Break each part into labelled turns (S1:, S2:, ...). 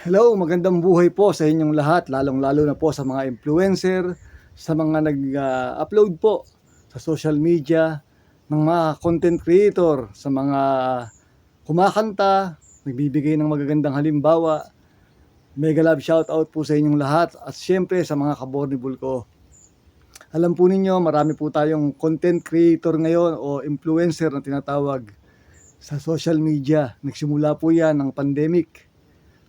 S1: Hello, magandang buhay po sa inyong lahat, lalong-lalo na po sa mga influencer, sa mga nag-upload po sa social media, ng mga content creator, sa mga kumakanta, nagbibigay ng magagandang halimbawa. Mega love shoutout po sa inyong lahat at siyempre sa mga kabornibul ko. Alam po ninyo, marami po tayong content creator ngayon o influencer na tinatawag sa social media. Nagsimula po yan ng pandemic.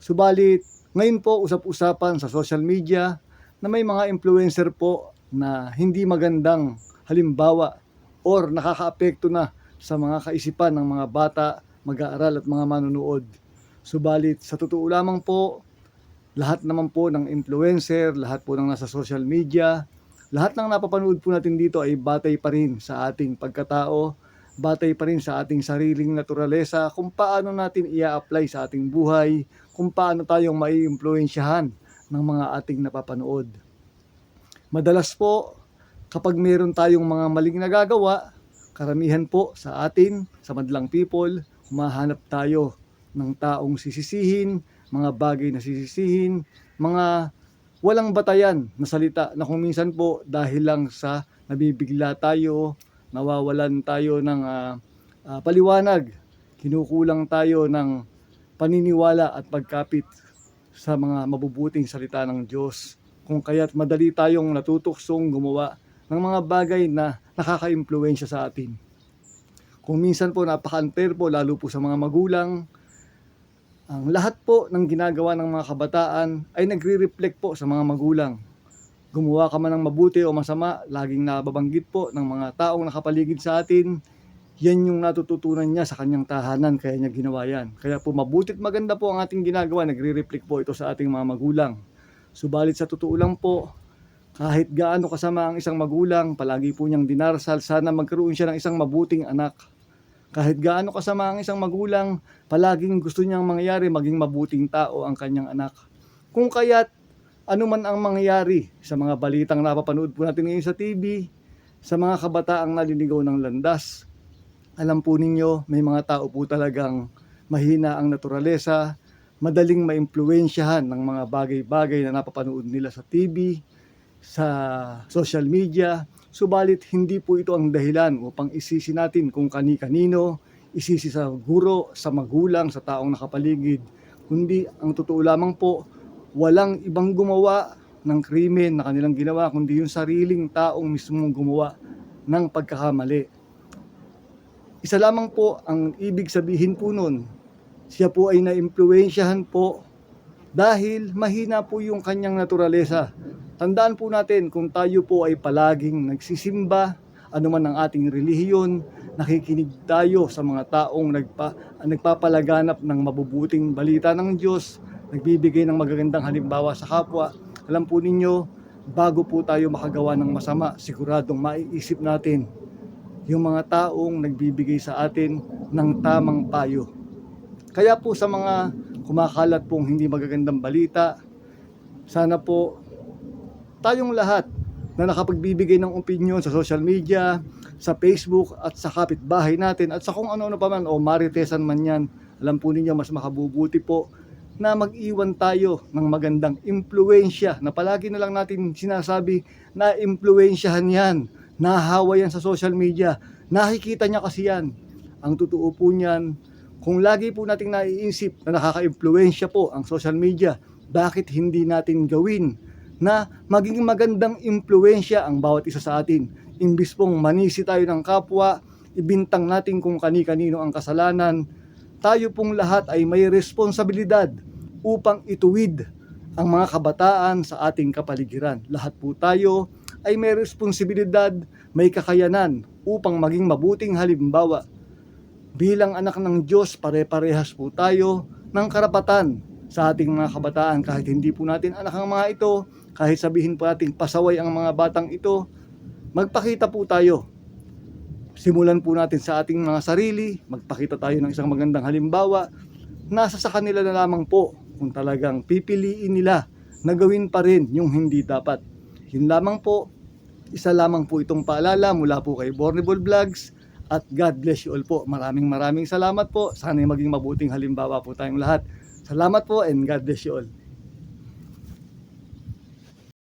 S1: Subalit, ngayon po usap-usapan sa social media na may mga influencer po na hindi magandang halimbawa or nakakaapekto na sa mga kaisipan ng mga bata, mag-aaral at mga manonood. Subalit, sa totoo lamang po, lahat naman po ng influencer, lahat po ng nasa social media, lahat ng napapanood po natin dito ay batay pa rin sa ating pagkatao, batay pa rin sa ating sariling naturalesa, kung paano natin i-apply sa ating buhay, kung paano tayong mai-impluwensyahan ng mga ating napapanood. Madalas po, kapag meron tayong mga maling nagagawa, karamihan po sa atin, sa madlang people, humahanap tayo ng taong sisisihin, mga bagay na sisisihin, mga walang batayan na salita na kung minsan po dahil lang sa nabibigla tayo, nawawalan tayo ng paliwanag, kinukulang tayo ng paniniwala at pagkapit sa mga mabubuting salita ng Diyos. Kung kaya't madali tayong natutuksong gumawa ng mga bagay na nakaka-impluwensya sa atin. Kung minsan po napaka-unfair po, lalo po sa mga magulang, ang lahat po ng ginagawa ng mga kabataan ay nagre-reflect po sa mga magulang. Gumawa ka man ng mabuti o masama, laging nababanggit po ng mga taong nakapaligid sa atin, yan yung natututunan niya sa kanyang tahanan, kaya niya ginawa yan. Kaya po mabutit maganda po ang ating ginagawa, nagre-reflect po ito sa ating mga magulang. Subalit sa totoo lang po, kahit gaano kasama ang isang magulang, palagi po niyang dinarsal, sana magkaroon siya ng isang mabuting anak. Kahit gaano kasama ang isang magulang, palaging gusto niyang mangyari maging mabuting tao ang kanyang anak. Kung kaya't ano man ang mangyari sa mga balitang napapanood po natin ngayon sa TV, sa mga kabataang naliligaw ng landas, alam po ninyo, may mga tao po talagang mahina ang naturalesa, madaling maimpluwensyahan ng mga bagay-bagay na napapanood nila sa TV, sa social media. Subalit hindi po ito ang dahilan upang isisi natin kung kani-kanino, isisi sa guro, sa magulang, sa taong nakapaligid. Kundi ang totoo lamang po, walang ibang gumawa ng krimen na kanilang ginawa, kundi yung sariling taong mismong gumawa ng pagkakamali. Isa lamang po ang ibig sabihin po nun, siya po ay naimpluwensyahan po dahil mahina po yung kanyang naturalesa. Tandaan po natin, kung tayo po ay palaging nagsisimba, anuman ang ating relihiyon, nakikinig tayo sa mga taong nagpapalaganap ng mabubuting balita ng Diyos, nagbibigay ng magagandang halimbawa sa kapwa, alam po ninyo, bago po tayo makagawa ng masama, siguradong maiisip natin yung mga taong nagbibigay sa atin ng tamang payo. Kaya po sa mga kumakalat pong hindi magagandang balita, sana po tayong lahat na nakapagbibigay ng opinion sa social media, sa Facebook at sa kapitbahay natin at sa kung ano-ano pa man o maritesan man yan, alam po ninyo mas makabubuti po na mag-iwan tayo ng magandang impluwensya na palagi na lang natin sinasabi na impluwensyahan yan, nahahawa yan sa social media, nakikita niya kasi yan. Ang totoo po niyan, kung lagi po nating naiisip na nakaka-impluwensya po ang social media, bakit hindi natin gawin na maging magandang impluwensya ang bawat isa sa atin? Imbis pong manisi tayo ng kapwa, ibintang natin kung kani-kanino ang kasalanan, tayo pong lahat ay may responsibilidad upang ituwid ang mga kabataan sa ating kapaligiran. Lahat po tayo ay may responsibilidad, may kakayanan upang maging mabuting halimbawa. Bilang anak ng Diyos, pare-parehas po tayo ng karapatan sa ating mga kabataan. Kahit hindi po natin anak ang mga ito, kahit sabihin po natin pasaway ang mga batang ito, magpakita po tayo. Simulan po natin sa ating mga sarili, magpakita tayo ng isang magandang halimbawa. Nasa sa kanila na lamang po kung talagang pipiliin nila na gawin pa rin yung hindi dapat. Yun lamang po, isa lamang po itong paalala mula po kay Bornable Vlogs at God bless you all po. Maraming salamat po. Sana maging mabuting halimbawa po tayong lahat. Salamat po and God bless you all.